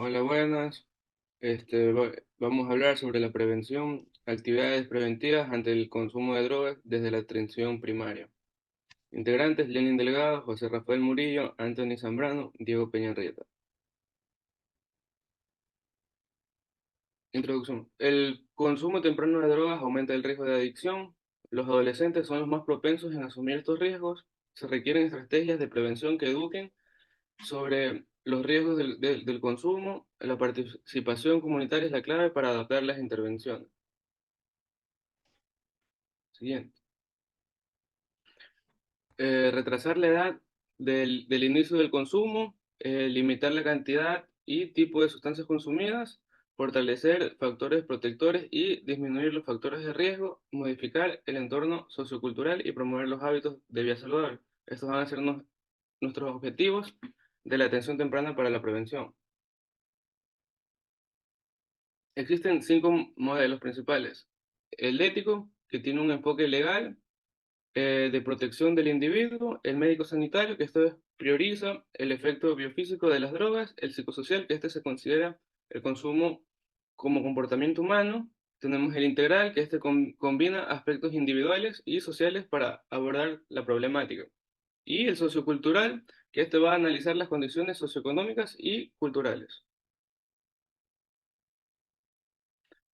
Hola, buenas. Vamos a hablar sobre la prevención, actividades preventivas ante el consumo de drogas desde la atención primaria. Integrantes: Lenin Delgado, José Rafael Murillo, Anthony Zambrano, Diego Peñarrieta. Introducción. El consumo temprano de drogas aumenta el riesgo de adicción. Los adolescentes son los más propensos en asumir estos riesgos. Se requieren estrategias de prevención que eduquen sobre los riesgos del consumo. La participación comunitaria es la clave para adaptar las intervenciones. Siguiente. Retrasar la edad del inicio del consumo, limitar la cantidad y tipo de sustancias consumidas, fortalecer factores protectores y disminuir los factores de riesgo, modificar el entorno sociocultural y promover los hábitos de vida saludable. Estos van a ser nuestros objetivos de la atención temprana para la prevención. Existen cinco modelos principales. El ético, que tiene un enfoque legal, de protección del individuo; el médico sanitario, que esto prioriza el efecto biofísico de las drogas; el psicosocial, que este se considera el consumo como comportamiento humano; tenemos el integral, que este combina aspectos individuales y sociales para abordar la problemática; y el sociocultural, que este va a analizar las condiciones socioeconómicas y culturales.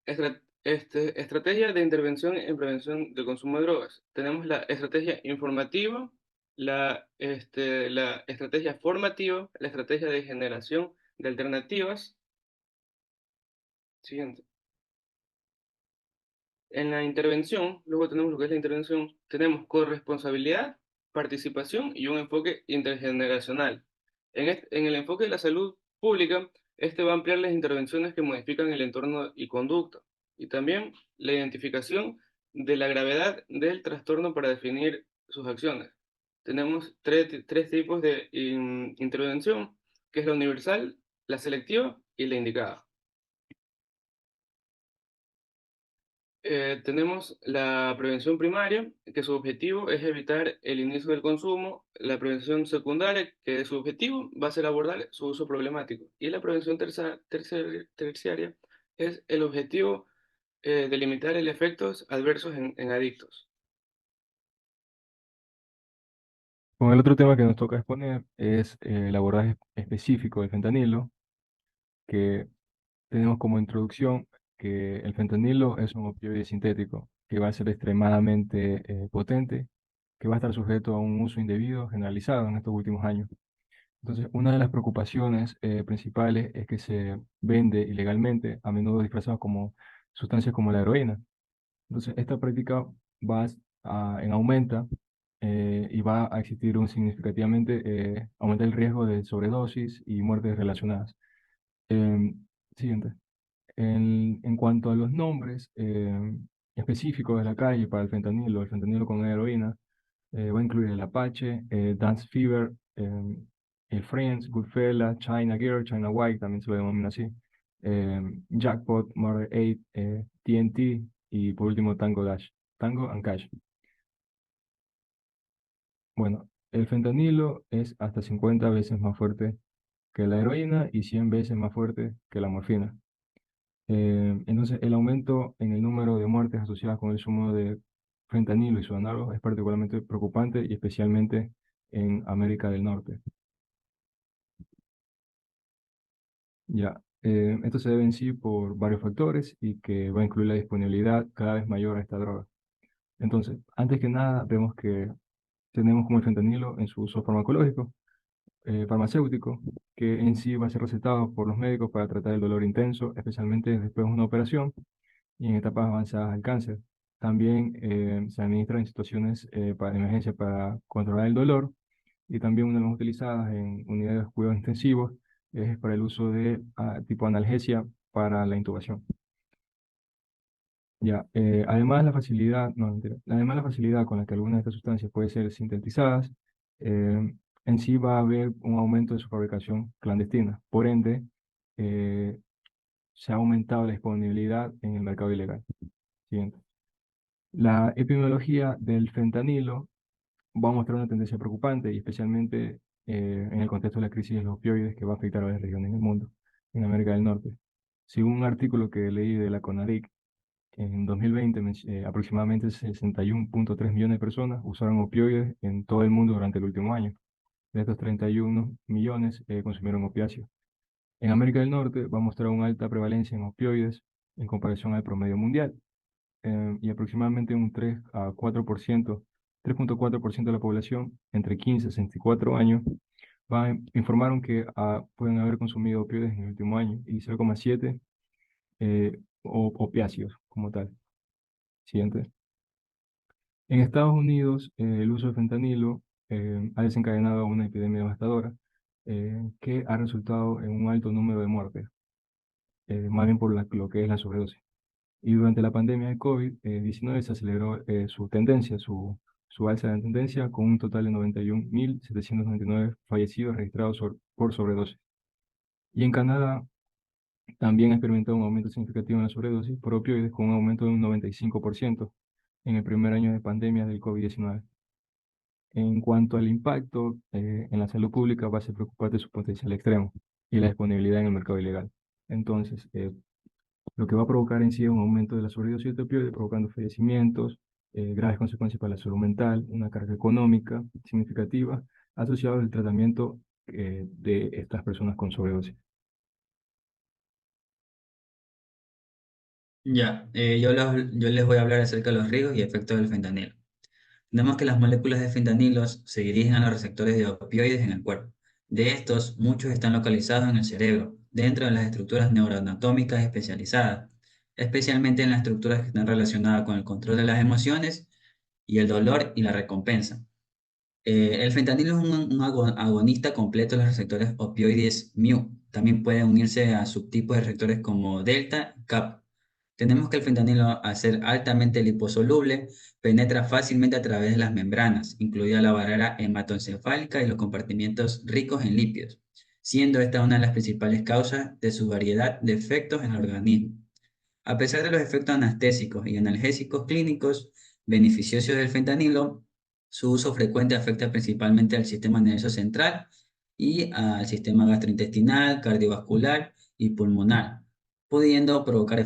Estrategia de intervención en prevención del consumo de drogas. Tenemos la estrategia informativa, la estrategia formativa, la estrategia de generación de alternativas. Siguiente. En la intervención, luego tenemos lo que es la intervención, tenemos corresponsabilidad, participación y un enfoque intergeneracional. En el enfoque de la salud pública, este va a ampliar las intervenciones que modifican el entorno y conducta, y también la identificación de la gravedad del trastorno para definir sus acciones. Tenemos tres tipos de intervención, que es la universal, la selectiva y la indicada. Tenemos la prevención primaria, que su objetivo es evitar el inicio del consumo; la prevención secundaria, que su objetivo va a ser abordar su uso problemático; y la prevención terciaria es el objetivo, de limitar el efectos adversos en adictos. Con el otro tema que nos toca exponer es el abordaje específico del fentanilo, que tenemos como introducción que el fentanilo es un opioide sintético que va a ser extremadamente potente, que va a estar sujeto a un uso indebido generalizado en estos últimos años. Entonces, una de las preocupaciones principales es que se vende ilegalmente, a menudo disfrazado como sustancias como la heroína. Entonces, esta práctica va en aumenta y va a existir un significativamente, aumenta el riesgo de sobredosis y muertes relacionadas. Em, Siguiente. En cuanto a los nombres específicos de la calle para el fentanilo con heroína, va a incluir el Apache, Dance Fever, el Friends, Goodfella, China Girl, China White, también se lo denomina así, Jackpot, Murder 8, TNT y por último Tango Dash, Tango and Cash. Bueno, el fentanilo es hasta 50 veces más fuerte que la heroína y 100 veces más fuerte que la morfina. Entonces, el aumento en el número de muertes asociadas con el zumo de fentanilo y su análogo es particularmente preocupante y especialmente en América del Norte. Ya, esto se debe en sí por varios factores y que va a incluir la disponibilidad cada vez mayor a esta droga. Entonces, antes que nada, vemos que tenemos como el fentanilo en su uso farmacológico, farmacéutico, que en sí va a ser recetado por los médicos para tratar el dolor intenso, especialmente después de una operación y en etapas avanzadas del cáncer. También se administra en situaciones de emergencia para controlar el dolor y también una de las más utilizadas en unidades de cuidados intensivos es para el uso de tipo analgesia para la intubación. Ya, además la facilidad, no, mentira. Además la facilidad con la que algunas de estas sustancias pueden ser sintetizadas, en sí va a haber un aumento de su fabricación clandestina. Por ende, eh, se ha aumentado la disponibilidad en el mercado ilegal. Siguiente. La epidemiología del fentanilo va a mostrar una tendencia preocupante y especialmente en el contexto de la crisis de los opioides que va a afectar a varias regiones del mundo. en América del Norte. Según un artículo que leí de la CONADIC, en 2020 aproximadamente 61,3 millones de personas usaron opioides en todo el mundo durante el último año. De estos 31 millones consumieron opiáceos. En América del Norte va a mostrar una alta prevalencia en opioides en comparación al promedio mundial, y aproximadamente un 3,4% de la población entre 15 y 64 años informaron que pueden haber consumido opioides en el último año y 0,7 opiáceos como tal. Siguiente. En Estados Unidos, el uso de fentanilo ha desencadenado una epidemia devastadora que ha resultado en un alto número de muertes, más bien por lo que es la sobredosis. Y durante la pandemia de COVID-19 se aceleró su tendencia, su alza de tendencia, con un total de 91.799 fallecidos registrados por sobredosis. Y en Canadá también ha experimentado un aumento significativo en la sobredosis por opioides, con un aumento de un 95% en el primer año de pandemia del COVID-19. En cuanto al impacto en la salud pública, va a ser preocupante su potencial extremo y la disponibilidad en el mercado ilegal. Entonces, lo que va a provocar en sí es un aumento de la sobredosis de opioides, provocando fallecimientos, graves consecuencias para la salud mental, una carga económica significativa asociada al tratamiento de estas personas con sobredosis. Ya, yo les voy a hablar acerca de los riesgos y efectos del fentanilo. Tenemos que las moléculas de fentanilos se dirigen a los receptores de opioides en el cuerpo. De estos, muchos están localizados en el cerebro, dentro de las estructuras neuroanatómicas especializadas, especialmente en las estructuras que están relacionadas con el control de las emociones y el dolor y la recompensa. El fentanilo es un agonista completo de los receptores opioides mu. También puede unirse a subtipos de receptores como delta y kappa. Tenemos que el fentanilo, al ser altamente liposoluble, penetra fácilmente a través de las membranas, incluida la barrera hematoencefálica y los compartimientos ricos en lípidos, siendo esta una de las principales causas de su variedad de efectos en el organismo. A pesar de los efectos anestésicos y analgésicos clínicos beneficiosos del fentanilo, su uso frecuente afecta principalmente al sistema nervioso central y al sistema gastrointestinal, cardiovascular y pulmonar, pudiendo provocar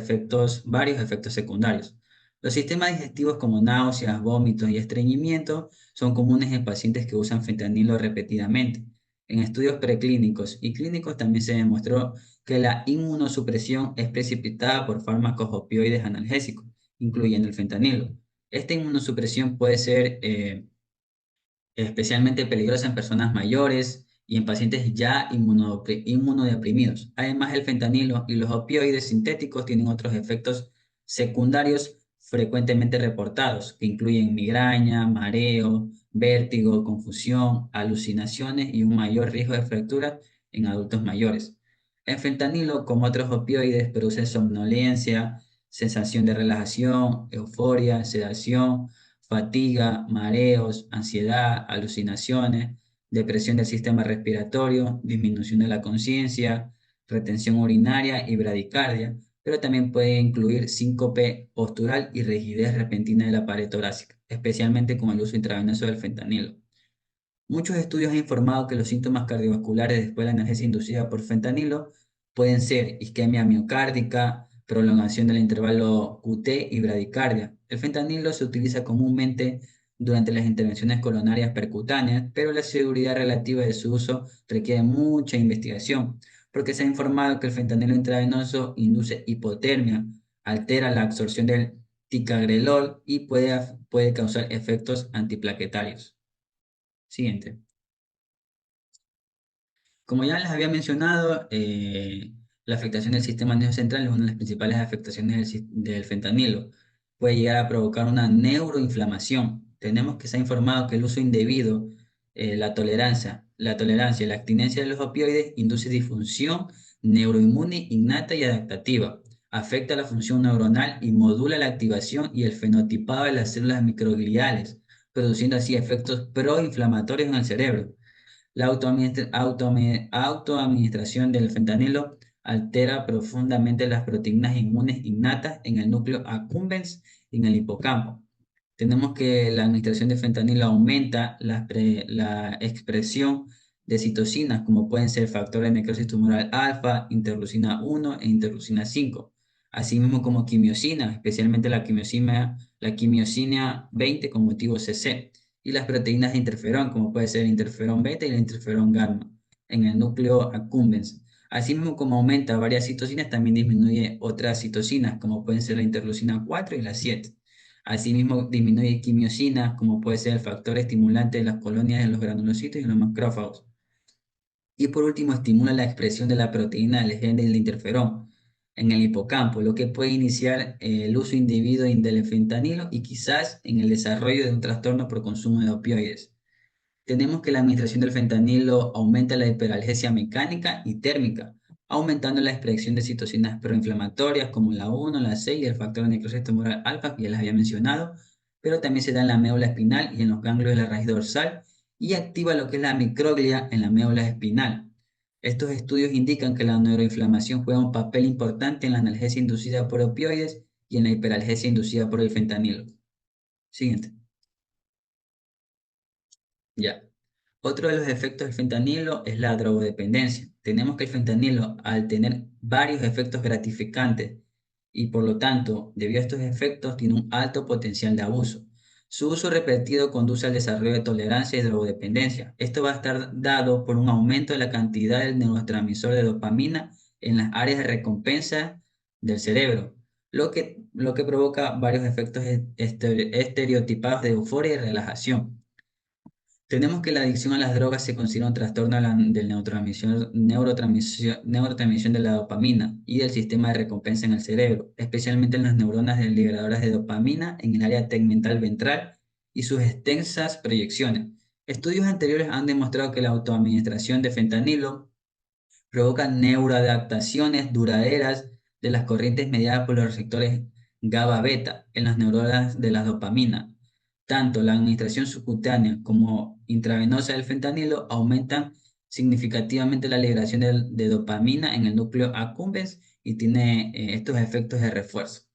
varios efectos secundarios. Los sistemas digestivos como náuseas, vómitos y estreñimiento son comunes en pacientes que usan fentanilo repetidamente. En estudios preclínicos y clínicos también se demostró que la inmunosupresión es precipitada por fármacos opioides analgésicos, incluyendo el fentanilo. Esta inmunosupresión puede ser especialmente peligrosa en personas mayores y en pacientes ya inmunodeprimidos. Además, el fentanilo y los opioides sintéticos tienen otros efectos secundarios frecuentemente reportados, que incluyen migraña, mareo, vértigo, confusión, alucinaciones y un mayor riesgo de fractura en adultos mayores. El fentanilo, como otros opioides, produce somnolencia, sensación de relajación, euforia, sedación, fatiga, mareos, ansiedad, alucinaciones, depresión del sistema respiratorio, disminución de la conciencia, retención urinaria y bradicardia, pero también puede incluir síncope postural y rigidez repentina de la pared torácica, especialmente con el uso intravenoso del fentanilo. Muchos estudios han informado que los síntomas cardiovasculares después de la analgesia inducida por fentanilo pueden ser isquemia miocárdica, prolongación del intervalo QT y bradicardia. El fentanilo se utiliza comúnmente durante las intervenciones coronarias percutáneas, pero la seguridad relativa de su uso requiere mucha investigación, porque se ha informado que el fentanilo intravenoso induce hipotermia, altera la absorción del ticagrelol y puede causar efectos antiplaquetarios. Siguiente. Como ya les había mencionado, la afectación del sistema nervioso central es una de las principales afectaciones del fentanilo. Puede llegar a provocar una neuroinflamación. Tenemos que se ha informado que el uso indebido, la tolerancia y la abstinencia de los opioides induce disfunción neuroinmune innata y adaptativa. Afecta la función neuronal y modula la activación y el fenotipado de las células microgliales, produciendo así efectos proinflamatorios en el cerebro. La autoadministración del fentanilo altera profundamente las proteínas inmunes innatas en el núcleo accumbens y en el hipocampo. Tenemos que la administración de fentanilo aumenta la expresión de citocinas, como pueden ser factores de necrosis tumoral alfa, interleucina 1 e interleucina 5, así mismo como quimiosina, especialmente la quimiosina 20 con motivo CC, y las proteínas de interferón, como puede ser el interferón beta y el interferón gamma, en el núcleo accumbens. Asimismo, como aumenta varias citocinas, también disminuye otras citocinas, como pueden ser la interleucina 4 y la 7. Asimismo, disminuye quimiosinas, como puede ser el factor estimulante de las colonias de los granulocitos y los macrófagos. Y por último, estimula la expresión de la proteína del gen del interferón en el hipocampo, lo que puede iniciar el uso individuo del fentanilo y quizás en el desarrollo de un trastorno por consumo de opioides. Tenemos que la administración del fentanilo aumenta la hiperalgesia mecánica y térmica, aumentando la expresión de citocinas proinflamatorias como la 1, la 6 y el factor de necrosis tumoral alfa, que ya les había mencionado, pero también se da en la médula espinal y en los ganglios de la raíz dorsal y activa lo que es la microglia en la médula espinal. Estos estudios indican que la neuroinflamación juega un papel importante en la analgesia inducida por opioides y en la hiperalgesia inducida por el fentanilo. Siguiente. Ya. Otro de los efectos del fentanilo es la drogodependencia. Tenemos que el fentanilo, al tener varios efectos gratificantes y por lo tanto, debido a estos efectos, tiene un alto potencial de abuso. Su uso repetido conduce al desarrollo de tolerancia y drogodependencia. Esto va a estar dado por un aumento de la cantidad del neurotransmisor de dopamina en las áreas de recompensa del cerebro, lo que provoca varios efectos estereotipados de euforia y relajación. Tenemos que la adicción a las drogas se considera un trastorno del neurotransmisión de la dopamina y del sistema de recompensa en el cerebro, especialmente en las neuronas liberadoras de dopamina en el área tegmental ventral y sus extensas proyecciones. Estudios anteriores han demostrado que la autoadministración de fentanilo provoca neuroadaptaciones duraderas de las corrientes mediadas por los receptores GABA-beta en las neuronas de la dopamina. Tanto la administración subcutánea como intravenosa del fentanilo aumentan significativamente la liberación de dopamina en el núcleo accumbens y tiene estos efectos de refuerzo.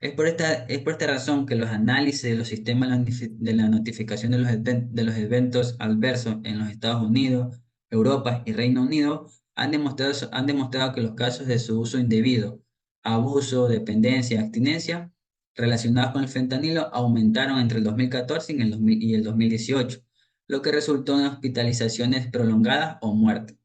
Es por esta razón que los análisis de los sistemas de la notificación de los eventos adversos en los Estados Unidos, Europa y Reino Unido han demostrado que los casos de su uso indebido, abuso, dependencia, abstinencia relacionados con el fentanilo aumentaron entre el 2014 y el 2018, lo que resultó en hospitalizaciones prolongadas o muerte,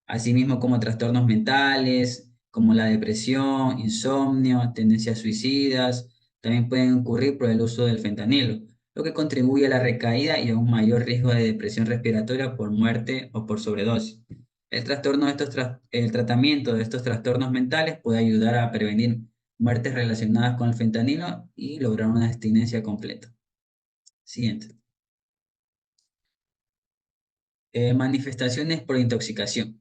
asimismo como trastornos mentales, como la depresión, insomnio, tendencias suicidas, también pueden ocurrir por el uso del fentanilo, lo que contribuye a la recaída y a un mayor riesgo de depresión respiratoria por muerte o por sobredosis. El tratamiento de estos trastornos mentales puede ayudar a prevenir muertes relacionadas con el fentanilo y lograr una abstinencia completa. Siguiente. Manifestaciones por intoxicación.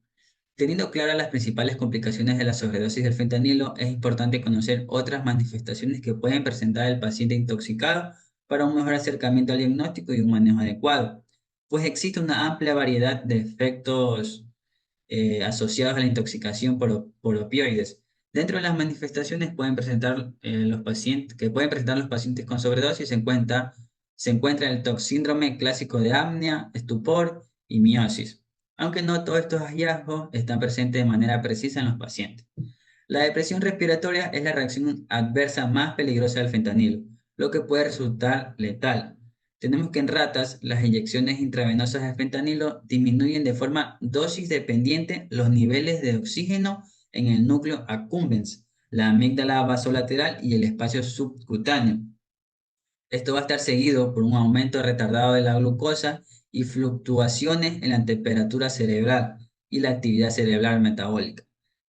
Teniendo claras las principales complicaciones de la sobredosis del fentanilo, es importante conocer otras manifestaciones que pueden presentar el paciente intoxicado para un mejor acercamiento al diagnóstico y un manejo adecuado, pues existe una amplia variedad de efectos asociados a la intoxicación por opioides. Dentro de las manifestaciones que pueden presentar los pacientes con sobredosis se encuentra el síndrome clásico de apnea, estupor y miosis, aunque no todos estos hallazgos están presentes de manera precisa en los pacientes. La depresión respiratoria es la reacción adversa más peligrosa del fentanilo, lo que puede resultar letal. Tenemos que en ratas las inyecciones intravenosas de fentanilo disminuyen de forma dosis dependiente los niveles de oxígeno en el núcleo accumbens, la amígdala basolateral y el espacio subcutáneo. Esto va a estar seguido por un aumento retardado de la glucosa y fluctuaciones en la temperatura cerebral y la actividad cerebral metabólica.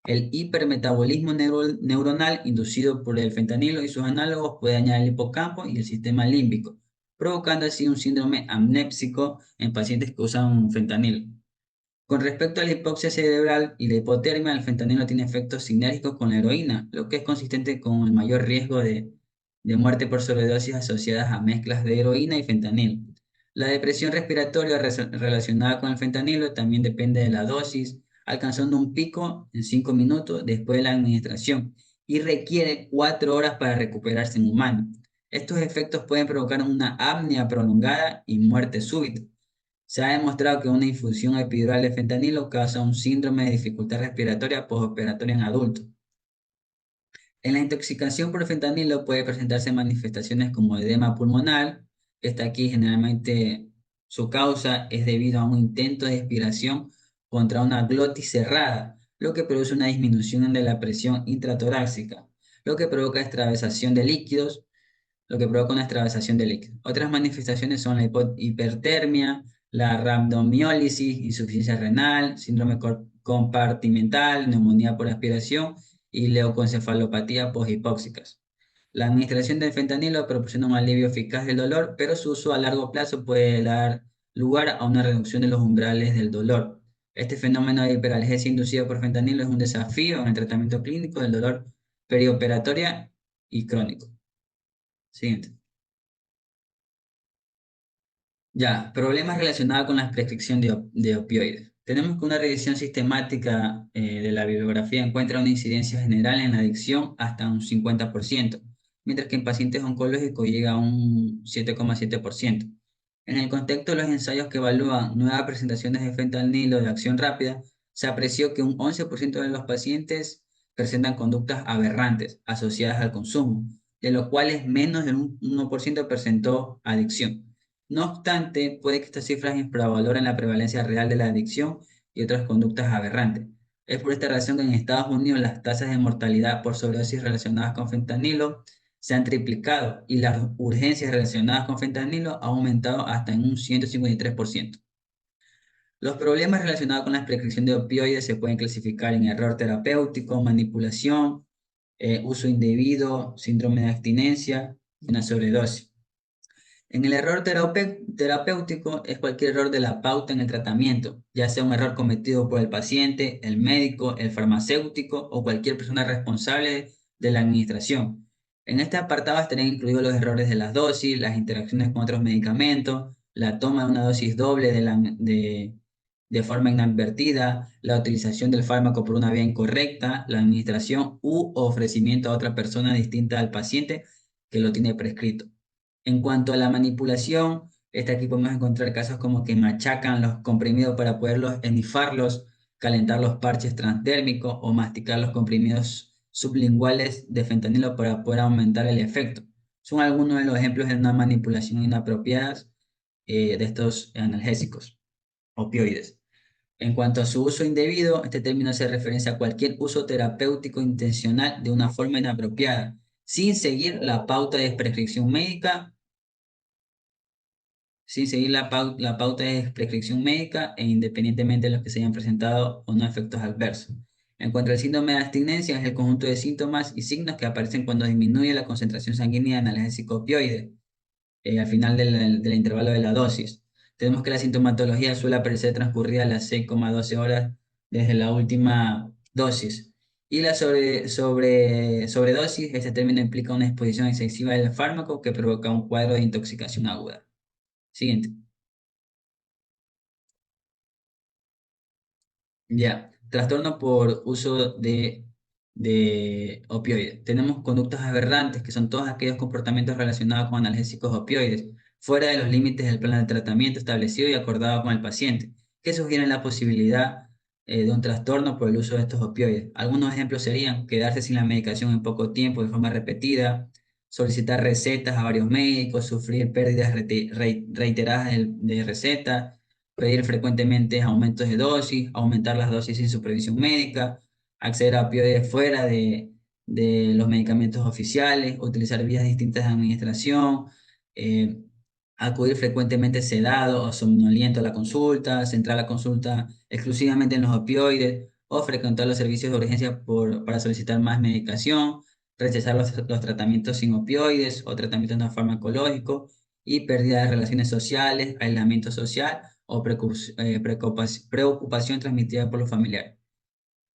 El hipermetabolismo neuronal inducido por el fentanilo y sus análogos puede dañar el hipocampo y el sistema límbico, provocando así un síndrome amnépsico en pacientes que usan fentanilo. Con respecto a la hipoxia cerebral y la hipotermia, el fentanilo tiene efectos sinérgicos con la heroína, lo que es consistente con el mayor riesgo de muerte por sobredosis asociadas a mezclas de heroína y fentanilo. La depresión respiratoria relacionada con el fentanilo también depende de la dosis, alcanzando un pico en 5 minutos después de la administración y requiere 4 horas para recuperarse en humano. Estos efectos pueden provocar una apnea prolongada y muerte súbita. Se ha demostrado que una infusión epidural de fentanilo causa un síndrome de dificultad respiratoria postoperatoria en adultos. En la intoxicación por fentanilo puede presentarse manifestaciones como edema pulmonar, que está aquí generalmente su causa es debido a un intento de expiración contra una glotis cerrada, lo que produce una disminución de la presión intratorácica, lo que provoca extravasación de líquidos, lo que provoca una extravasación de líquidos. Otras manifestaciones son la hipertermia, la rhabdomiólisis, insuficiencia renal, síndrome compartimental, neumonía por aspiración y leucoencefalopatía posthipóxicas. La administración del fentanilo proporciona un alivio eficaz del dolor, pero su uso a largo plazo puede dar lugar a una reducción de los umbrales del dolor. Este fenómeno de hiperalgesia inducida por fentanilo es un desafío en el tratamiento clínico del dolor perioperatoria y crónico. Siguiente. Ya, problemas relacionados con la prescripción de opioides. Tenemos que una revisión sistemática de la bibliografía encuentra una incidencia general en la adicción hasta un 50%, mientras que en pacientes oncológicos llega a un 7,7%. En el contexto de los ensayos que evalúan nuevas presentaciones de fentanilo de acción rápida, se apreció que un 11% de los pacientes presentan conductas aberrantes asociadas al consumo, de los cuales menos del 1% presentó adicción. No obstante, puede que estas cifras infravaloren la prevalencia real de la adicción y otras conductas aberrantes. Es por esta razón que en Estados Unidos las tasas de mortalidad por sobredosis relacionadas con fentanilo se han triplicado y las urgencias relacionadas con fentanilo han aumentado hasta en un 153%. Los problemas relacionados con la prescripción de opioides se pueden clasificar en error terapéutico, manipulación, uso indebido, síndrome de abstinencia y una sobredosis. En el error terapéutico es cualquier error de la pauta en el tratamiento, ya sea un error cometido por el paciente, el médico, el farmacéutico o cualquier persona responsable de la administración. En este apartado estarían incluidos los errores de las dosis, las interacciones con otros medicamentos, la toma de una dosis doble de forma inadvertida, la utilización del fármaco por una vía incorrecta, la administración u ofrecimiento a otra persona distinta al paciente que lo tiene prescrito. En cuanto a la manipulación, aquí podemos encontrar casos como que machacan los comprimidos para poderlos enifarlos, calentar los parches transdérmicos o masticar los comprimidos sublinguales de fentanilo para poder aumentar el efecto. Son algunos de los ejemplos de una manipulación inapropiada de estos analgésicos, opioides. En cuanto a su uso indebido, este término hace referencia a cualquier uso terapéutico intencional de una forma inapropiada, sin seguir la pauta de prescripción médica sin seguir la pauta de prescripción médica e independientemente de los que se hayan presentado o no efectos adversos. En cuanto al síndrome de abstinencia, es el conjunto de síntomas y signos que aparecen cuando disminuye la concentración sanguínea de analgésico opioide al final del intervalo de la dosis. Tenemos que la sintomatología suele aparecer transcurrida a las 6,12 horas desde la última dosis. Y la sobredosis, este término implica una exposición excesiva del fármaco que provoca un cuadro de intoxicación aguda. Siguiente. Ya, trastorno por uso de opioides. Tenemos conductas aberrantes, que son todos aquellos comportamientos relacionados con analgésicos opioides, fuera de los límites del plan de tratamiento establecido y acordado con el paciente, que sugieren la posibilidad de un trastorno por el uso de estos opioides. Algunos ejemplos serían quedarse sin la medicación en poco tiempo de forma repetida, solicitar recetas a varios médicos, sufrir pérdidas reiteradas de recetas, pedir frecuentemente aumentos de dosis, aumentar las dosis sin supervisión médica, acceder a opioides fuera de los medicamentos oficiales, utilizar vías distintas de administración, eh, acudir frecuentemente sedado o somnoliento a la consulta, centrar la consulta exclusivamente en los opioides o frecuentar los servicios de urgencia para solicitar más medicación, rechazar los tratamientos sin opioides o tratamientos no farmacológicos y pérdida de relaciones sociales, aislamiento social o preocupación transmitida por los familiares.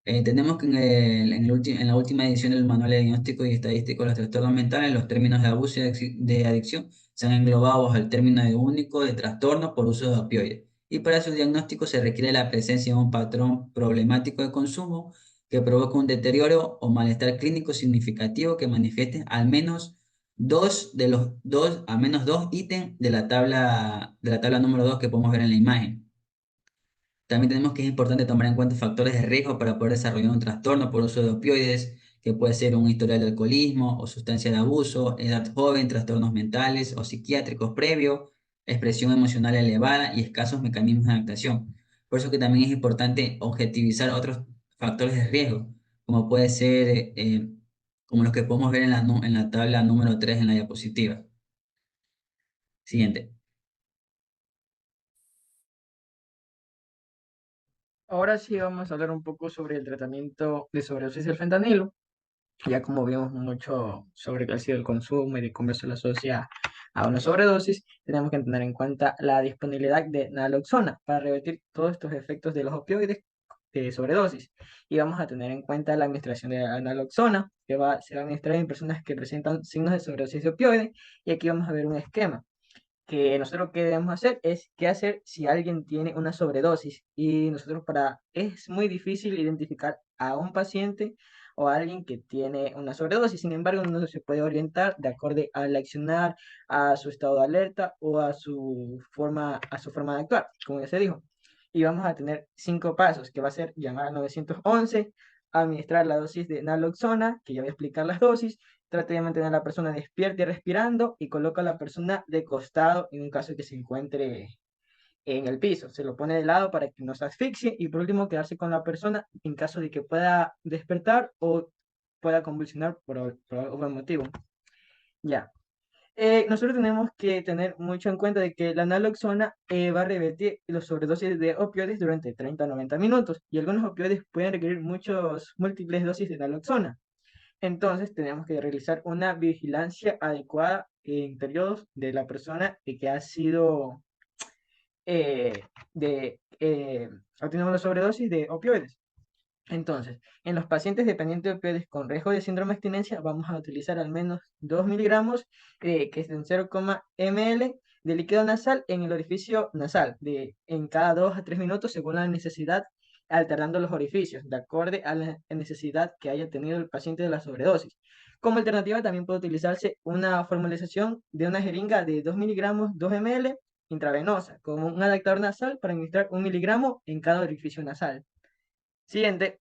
Tenemos que en la última edición del Manual de Diagnóstico y Estadístico de los Trastornos Mentales, los términos de abuso y de adicción se han englobado bajo el término de único de trastorno por uso de opioides. Y para su diagnóstico se requiere la presencia de un patrón problemático de consumo que provoca un deterioro o malestar clínico significativo que manifieste al menos al menos dos ítems de la tabla número 2 que podemos ver en la imagen. También tenemos que es importante tomar en cuenta factores de riesgo para poder desarrollar un trastorno por uso de opioides, que puede ser un historial de alcoholismo o sustancia de abuso, edad joven, trastornos mentales o psiquiátricos previo, expresión emocional elevada y escasos mecanismos de adaptación. Por eso que también es importante objetivizar otros factores de riesgo, como puede ser, como los que podemos ver en la tabla número 3 en la diapositiva. Siguiente. Ahora sí vamos a hablar un poco sobre el tratamiento de sobredosis del fentanilo. Ya como vimos mucho sobre qué ha sido el consumo y de cómo se lo asocia a una sobredosis, tenemos que tener en cuenta la disponibilidad de naloxona para revertir todos estos efectos de los opioides de sobredosis. Y vamos a tener en cuenta la administración de la naloxona, se va a administrar en personas que presentan signos de sobredosis de opioides. Y aquí vamos a ver un esquema que nosotros lo que debemos hacer es qué hacer si alguien tiene una sobredosis. Y nosotros es muy difícil identificar a un paciente o a alguien que tiene una sobredosis. Sin embargo, uno se puede orientar de acuerdo al accionar, a su estado de alerta o a su forma de actuar, como ya se dijo. Y vamos a tener 5 pasos, que va a ser llamar al 911, administrar la dosis de naloxona, que ya voy a explicar las dosis. Trate de mantener a la persona despierta y respirando y coloca a la persona de costado en un caso que se encuentre en el piso. Se lo pone de lado para que no se asfixie y por último quedarse con la persona en caso de que pueda despertar o pueda convulsionar por algún motivo. Ya. Nosotros tenemos que tener mucho en cuenta de que la naloxona va a revertir los sobredosis de opioides durante 30 a 90 minutos y algunos opioides pueden requerir múltiples dosis de naloxona. Entonces, tenemos que realizar una vigilancia adecuada en periodos de la persona que ha sido eh, ha tenido una sobredosis de opioides. Entonces, en los pacientes dependientes de opioides con riesgo de síndrome de abstinencia, vamos a utilizar al menos 2 miligramos, que es en 0,0 ml de líquido nasal en el orificio nasal, en cada 2 a 3 minutos según la necesidad, alternando los orificios, de acuerdo a la necesidad que haya tenido el paciente de la sobredosis. Como alternativa, también puede utilizarse una formulación de una jeringa de 2 miligramos, 2 ml intravenosa, como un adaptador nasal para administrar 1 miligramo en cada orificio nasal. Siguiente.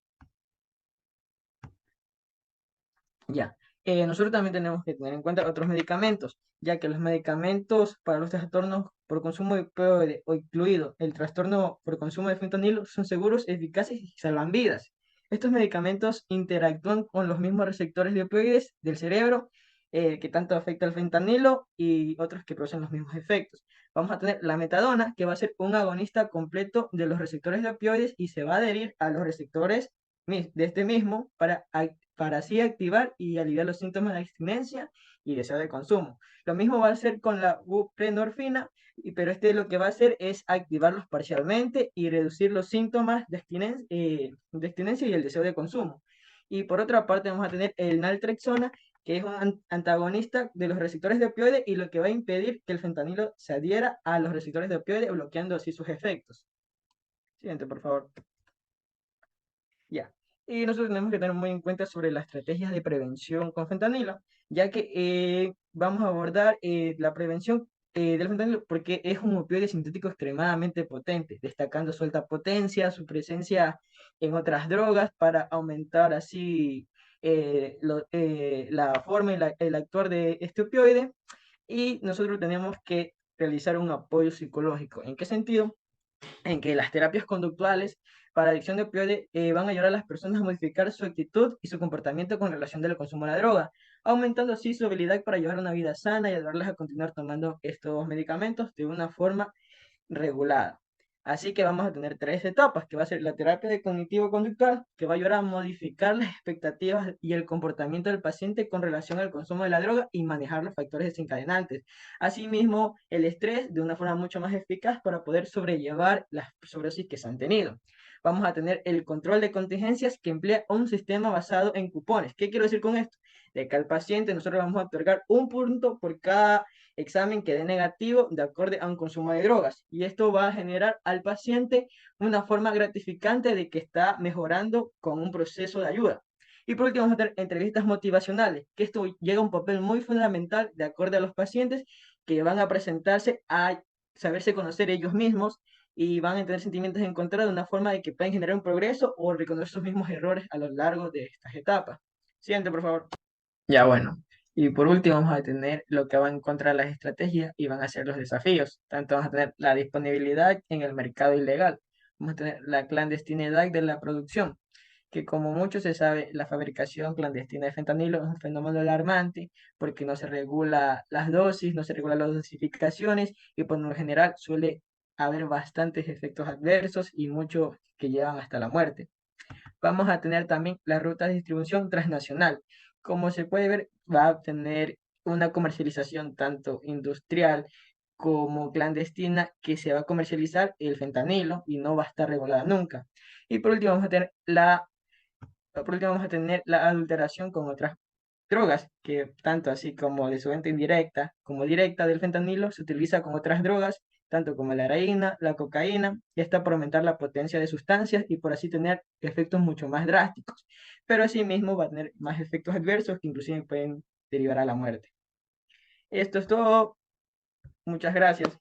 Ya. Nosotros también tenemos que tener en cuenta otros medicamentos, ya que los medicamentos para los trastornos por consumo de opioide o incluido el trastorno por consumo de fentanilo son seguros, eficaces y salvan vidas. Estos medicamentos interactúan con los mismos receptores de opioides del cerebro, que tanto afecta al fentanilo y otros que producen los mismos efectos. Vamos a tener la metadona, que va a ser un agonista completo de los receptores de opioides y se va a adherir a los receptores de este mismo para así activar y aliviar los síntomas de abstinencia y deseo de consumo. Lo mismo va a hacer con la buprenorfina, pero lo que va a hacer es activarlos parcialmente y reducir los síntomas de abstinencia y el deseo de consumo. Y por otra parte vamos a tener el naltrexona, que es un antagonista de los receptores de opioide y lo que va a impedir que el fentanilo se adhiera a los receptores de opioide, bloqueando así sus efectos. Siguiente, por favor. Ya. Y nosotros tenemos que tener muy en cuenta sobre las estrategias de prevención con fentanilo, ya que vamos a abordar la prevención del fentanilo porque es un opioide sintético extremadamente potente, destacando su alta potencia, su presencia en otras drogas para aumentar así la forma y el actuar de este opioide. Y nosotros tenemos que realizar un apoyo psicológico. ¿En qué sentido? En que las terapias conductuales para adicción de opioides van a ayudar a las personas a modificar su actitud y su comportamiento con relación al consumo de la droga, aumentando así su habilidad para llevar una vida sana y ayudarles a continuar tomando estos medicamentos de una forma regulada. Así que vamos a tener 3 etapas, que va a ser la terapia de cognitivo-conductual, que va a ayudar a modificar las expectativas y el comportamiento del paciente con relación al consumo de la droga y manejar los factores desencadenantes. Asimismo, el estrés de una forma mucho más eficaz para poder sobrellevar las sobredosis que se han tenido. Vamos a tener el control de contingencias que emplea un sistema basado en cupones. ¿Qué quiero decir con esto? De que al paciente nosotros vamos a otorgar un punto por cada examen que dé negativo de acuerdo a un consumo de drogas. Y esto va a generar al paciente una forma gratificante de que está mejorando con un proceso de ayuda. Y por último, vamos a tener entrevistas motivacionales, que esto llega a un papel muy fundamental de acuerdo a los pacientes que van a presentarse a saberse conocer ellos mismos y van a tener sentimientos encontrados de una forma de que pueden generar un progreso o reconocer sus mismos errores a lo largo de estas etapas. Siguiente, por favor. Ya bueno. Y por último vamos a tener lo que va en contra de las estrategias y van a ser los desafíos. Tanto vamos a tener la disponibilidad en el mercado ilegal. Vamos a tener la clandestinidad de la producción, que como mucho se sabe, la fabricación clandestina de fentanilo es un fenómeno alarmante porque no se regula las dosis, no se regula las dosificaciones y por lo general suele haber bastantes efectos adversos y muchos que llevan hasta la muerte. Vamos a tener también la ruta de distribución transnacional. Como se puede ver, va a tener una comercialización tanto industrial como clandestina que se va a comercializar el fentanilo y no va a estar regulada nunca. Y por último vamos a tener la adulteración con otras drogas, que tanto así como de su venta indirecta como directa del fentanilo se utiliza con otras drogas, tanto como la heroína, la cocaína, y está por aumentar la potencia de sustancias y por así tener efectos mucho más drásticos. Pero asimismo va a tener más efectos adversos que inclusive pueden derivar a la muerte. Esto es todo. Muchas gracias.